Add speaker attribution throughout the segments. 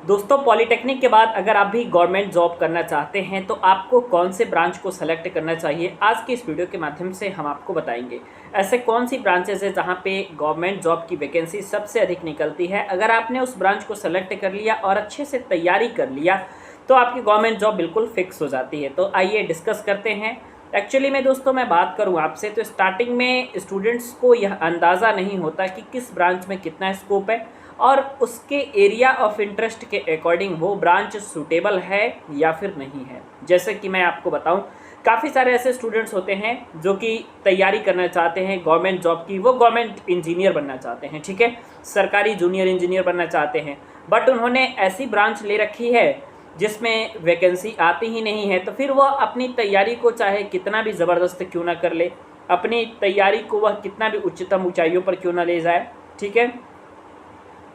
Speaker 1: दोस्तों, पॉलिटेक्निक के बाद अगर आप भी गवर्नमेंट जॉब करना चाहते हैं तो आपको कौन से ब्रांच को सेलेक्ट करना चाहिए, आज की इस वीडियो के माध्यम से हम आपको बताएंगे। ऐसे कौन सी ब्रांचेस है जहां पे गवर्नमेंट जॉब की वैकेंसी सबसे अधिक निकलती है। अगर आपने उस ब्रांच को सेलेक्ट कर लिया और अच्छे से तैयारी कर लिया तो आपकी गवर्नमेंट जॉब बिल्कुल फिक्स हो जाती है। तो आइए डिस्कस करते हैं। एक्चुअली में दोस्तों मैं बात करूं आपसे तो स्टार्टिंग में स्टूडेंट्स को यह अंदाज़ा नहीं होता कि किस ब्रांच में कितना स्कोप है और उसके एरिया ऑफ इंटरेस्ट के अकॉर्डिंग वो ब्रांच सूटेबल है या फिर नहीं है। जैसे कि मैं आपको बताऊं, काफ़ी सारे ऐसे स्टूडेंट्स होते हैं जो कि तैयारी करना चाहते हैं गवर्नमेंट जॉब की, वो गवर्नमेंट इंजीनियर बनना चाहते हैं, ठीक है, सरकारी जूनियर इंजीनियर बनना चाहते हैं, बट उन्होंने ऐसी ब्रांच ले रखी है जिसमें वैकेंसी आती ही नहीं है। तो फिर वह अपनी तैयारी को चाहे कितना भी ज़बरदस्त क्यों ना कर ले, अपनी तैयारी को वह कितना भी उच्चतम ऊंचाइयों पर क्यों ना ले जाए, ठीक है,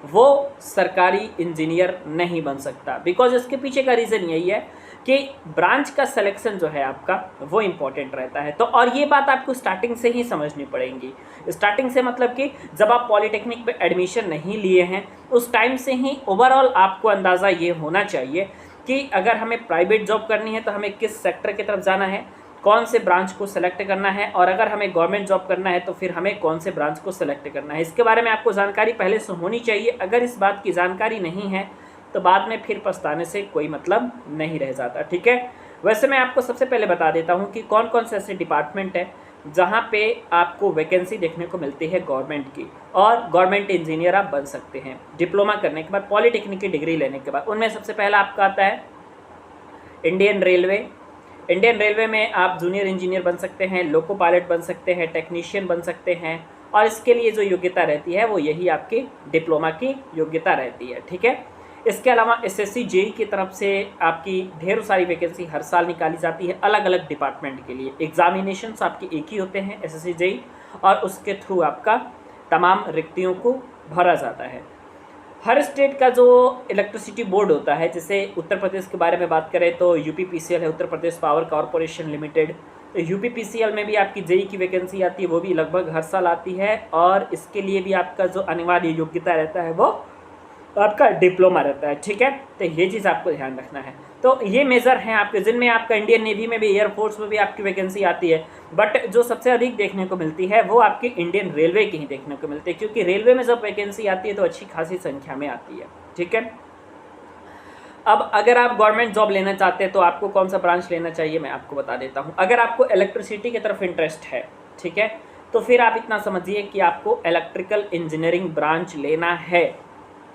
Speaker 1: वो सरकारी इंजीनियर नहीं बन सकता। बिकॉज इसके पीछे का रीज़न यही है कि ब्रांच का सिलेक्शन जो है आपका वो इम्पॉर्टेंट रहता है। तो और ये बात आपको स्टार्टिंग से ही समझनी पड़ेगी। स्टार्टिंग से मतलब कि जब आप पॉलिटेक्निक पे एडमिशन नहीं लिए हैं उस टाइम से ही ओवरऑल आपको अंदाज़ा ये होना चाहिए कि अगर हमें प्राइवेट जॉब करनी है तो हमें किस सेक्टर की तरफ जाना है, कौन से ब्रांच को सेलेक्ट करना है, और अगर हमें गवर्नमेंट जॉब करना है तो फिर हमें कौन से ब्रांच को सेलेक्ट करना है। इसके बारे में आपको जानकारी पहले से होनी चाहिए। अगर इस बात की जानकारी नहीं है तो बाद में फिर पछताने से कोई मतलब नहीं रह जाता, ठीक है। वैसे मैं आपको सबसे पहले बता देता हूँ कि कौन कौन से ऐसे डिपार्टमेंट है जहाँ पे आपको वैकेंसी देखने को मिलती है गवर्नमेंट की, और गवर्नमेंट इंजीनियर आप बन सकते हैं डिप्लोमा करने के बाद, पॉलिटेक्निक की डिग्री लेने के बाद। उनमें सबसे पहला आपका आता है इंडियन रेलवे। इंडियन रेलवे में आप जूनियर इंजीनियर बन सकते हैं, लोको पायलट बन सकते हैं, टेक्नीशियन बन सकते हैं, और इसके लिए जो योग्यता रहती है वो यही आपकी डिप्लोमा की योग्यता रहती है, ठीक है। इसके अलावा एसएससी जेई की तरफ से आपकी ढेरों सारी वैकेंसी हर साल निकाली जाती है अलग अलग डिपार्टमेंट के लिए। एग्जामिनेशंस आपके एक ही होते हैं एसएससी जेई, और उसके थ्रू आपका तमाम रिक्तियों को भरा जाता है। हर स्टेट का जो इलेक्ट्रिसिटी बोर्ड होता है, जैसे उत्तर प्रदेश के बारे में बात करें तो यूपीपीसीएल है, Uttar Pradesh power corporation limited. तो यूपीपीसीएल में भी आपकी जेई की वैकेंसी आती है, वो भी लगभग हर साल आती है, और इसके लिए भी आपका जो अनिवार्य योग्यता रहता है वो आपका डिप्लोमा रहता है, ठीक है। तो ये चीज़ आपको ध्यान रखना है। तो ये मेजर हैं आपके, जिनमें आपका इंडियन नेवी में भी, एयरफोर्स में भी आपकी वैकेंसी आती है, बट जो सबसे अधिक देखने को मिलती है वो आपकी इंडियन रेलवे की ही देखने को मिलती है, क्योंकि रेलवे में जब वैकेंसी आती है तो अच्छी खासी संख्या में आती है, ठीक है। अब अगर आप गवर्नमेंट जॉब लेना चाहते हैं तो आपको कौन सा ब्रांच लेना चाहिए मैं आपको बता देता हूँ। अगर आपको इलेक्ट्रिसिटी की तरफ इंटरेस्ट है, ठीक है, तो फिर आप इतना समझिए कि आपको इलेक्ट्रिकल इंजीनियरिंग ब्रांच लेना है,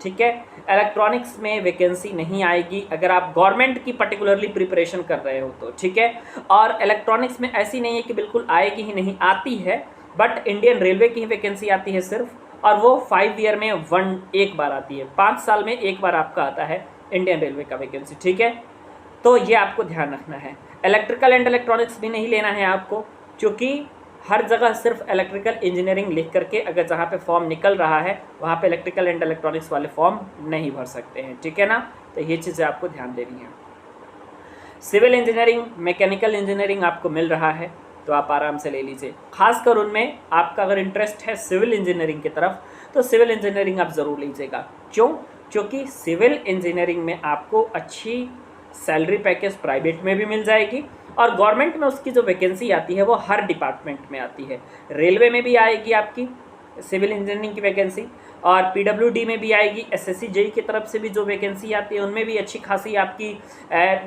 Speaker 1: ठीक है। इलेक्ट्रॉनिक्स में वैकेंसी नहीं आएगी अगर आप गवर्नमेंट की पर्टिकुलरली प्रिपरेशन कर रहे हो तो, ठीक है। और इलेक्ट्रॉनिक्स में ऐसी नहीं है कि बिल्कुल आएगी ही नहीं, आती है, बट इंडियन रेलवे की ही वैकेंसी आती है सिर्फ, और वो 5 ईयर में एक बार आती है, 5 साल में एक बार आपका आता है इंडियन रेलवे का वैकेंसी, ठीक है। तो ये आपको ध्यान रखना है। इलेक्ट्रिकल एंड इलेक्ट्रॉनिक्स भी नहीं लेना है आपको, क्योंकि हर जगह सिर्फ इलेक्ट्रिकल इंजीनियरिंग लिख करके अगर जहाँ पे फॉर्म निकल रहा है वहाँ पे इलेक्ट्रिकल एंड इलेक्ट्रॉनिक्स वाले फॉर्म नहीं भर सकते हैं, ठीक है ना। तो ये चीज़ें आपको ध्यान देनी है। सिविल इंजीनियरिंग, मैकेनिकल इंजीनियरिंग आपको मिल रहा है तो आप आराम से ले लीजिए। खासकर उनमें आपका अगर इंटरेस्ट है सिविल इंजीनियरिंग की तरफ तो सिविल इंजीनियरिंग आप ज़रूर लीजिएगा। क्यों? क्योंकि सिविल इंजीनियरिंग में आपको अच्छी सैलरी पैकेज प्राइवेट में भी मिल जाएगी, और गवर्नमेंट में उसकी जो वैकेंसी आती है वो हर डिपार्टमेंट में आती है। रेलवे में भी आएगी आपकी सिविल इंजीनियरिंग की वैकेंसी, और पीडब्ल्यूडी में भी आएगी। एसएससी जेई की तरफ से भी जो वैकेंसी आती है उनमें भी अच्छी खासी आपकी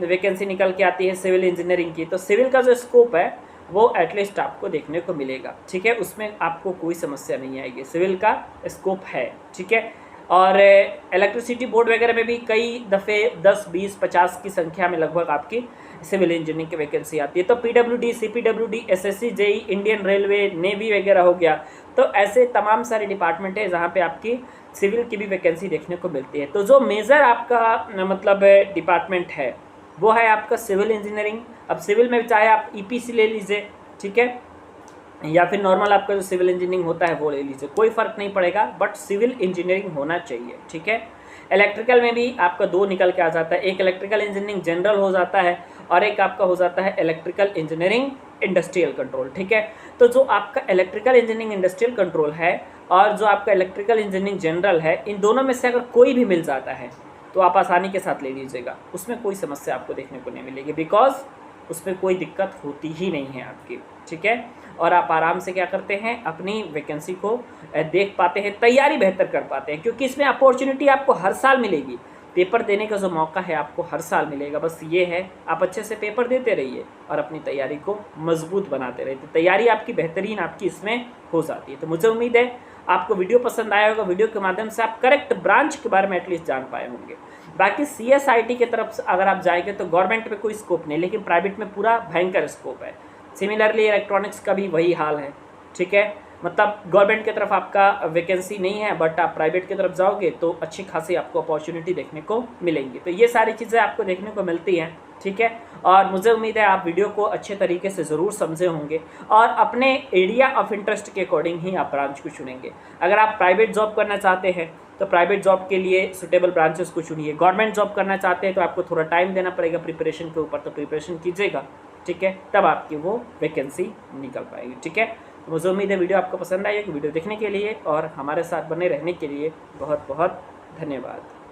Speaker 1: वैकेंसी निकल के आती है सिविल इंजीनियरिंग की। तो सिविल का जो स्कोप है वो एटलीस्ट आपको देखने को मिलेगा, ठीक है, उसमें आपको कोई समस्या नहीं आएगी, सिविल का स्कोप है, ठीक है। और इलेक्ट्रिसिटी बोर्ड वगैरह में भी कई दफ़े 10, 20, 50 की संख्या में लगभग आपकी सिविल इंजीनियरिंग की वैकेंसी आती है। तो PWD, CPWD, SSC JE, Indian railway, navy वगैरह हो गया, तो ऐसे तमाम सारे डिपार्टमेंट है जहाँ पे आपकी सिविल की भी वैकेंसी देखने को मिलती है। तो जो मेजर आपका मतलब डिपार्टमेंट है वो है आपका सिविल इंजीनियरिंग। अब सिविल में चाहे आप ईपीसी ले लीजिए, ठीक है, या फिर नॉर्मल आपका जो सिविल इंजीनियरिंग होता है वो ले लीजिए, कोई फ़र्क नहीं पड़ेगा, बट सिविल इंजीनियरिंग होना चाहिए, ठीक है। इलेक्ट्रिकल में भी आपका 2 निकल के आ जाता है, एक इलेक्ट्रिकल इंजीनियरिंग जनरल हो जाता है और एक आपका हो जाता है इलेक्ट्रिकल इंजीनियरिंग इंडस्ट्रियल कंट्रोल, ठीक है। तो जो आपका इलेक्ट्रिकल इंजीनियरिंग इंडस्ट्रियल कंट्रोल है और जो आपका इलेक्ट्रिकल इंजीनियरिंग जनरल है, इन दोनों में से अगर कोई भी मिल जाता है तो आप आसानी के साथ ले लीजिएगा, उसमें कोई समस्या आपको देखने को नहीं मिलेगी, बिकॉज उसमें कोई दिक्कत होती ही नहीं है आपकी, ठीक है। और आप आराम से क्या करते हैं, अपनी वैकेंसी को देख पाते हैं, तैयारी बेहतर कर पाते हैं, क्योंकि इसमें अपॉर्चुनिटी आपको हर साल मिलेगी। पेपर देने का जो मौका है आपको हर साल मिलेगा, बस ये है आप अच्छे से पेपर देते रहिए और अपनी तैयारी को मजबूत बनाते रहिए, तो तैयारी आपकी बेहतरीन आपकी इसमें हो जाती है। तो मुझे उम्मीद है आपको वीडियो पसंद आया होगा, वीडियो के माध्यम से आप करेक्ट ब्रांच के बारे में एटलीस्ट जान पाए होंगे। बाकी CSIT की तरफ से अगर आप जाएंगे तो गवर्नमेंट में कोई स्कोप नहीं, लेकिन प्राइवेट में पूरा भयंकर स्कोप है। सिमिलरली इलेक्ट्रॉनिक्स का भी वही हाल है, ठीक है। मतलब गवर्नमेंट की तरफ आपका वैकेंसी नहीं है, बट आप प्राइवेट की तरफ जाओगे तो अच्छी खासी आपको अपॉर्चुनिटी देखने को मिलेंगी। तो ये सारी चीज़ें आपको देखने को मिलती हैं, ठीक है। और मुझे उम्मीद है आप वीडियो को अच्छे तरीके से ज़रूर समझे होंगे और अपने एरिया ऑफ इंटरेस्ट के अकॉर्डिंग ही आप ब्रांच को चुनेंगे। अगर आप प्राइवेट जॉब करना चाहते हैं तो प्राइवेट जॉब के लिए सुटेबल ब्रांचेस को चुनिए। गवर्नमेंट जॉब करना चाहते हैं तो आपको थोड़ा टाइम देना पड़ेगा प्रिपरेशन के ऊपर, तो प्रिपरेशन कीजिएगा, ठीक है, तब आपकी वो वैकेंसी निकल पाएगी, ठीक है। तो मुझे उम्मीद है वीडियो आपको पसंद आएगी। वीडियो देखने के लिए और हमारे साथ बने रहने के लिए बहुत बहुत धन्यवाद।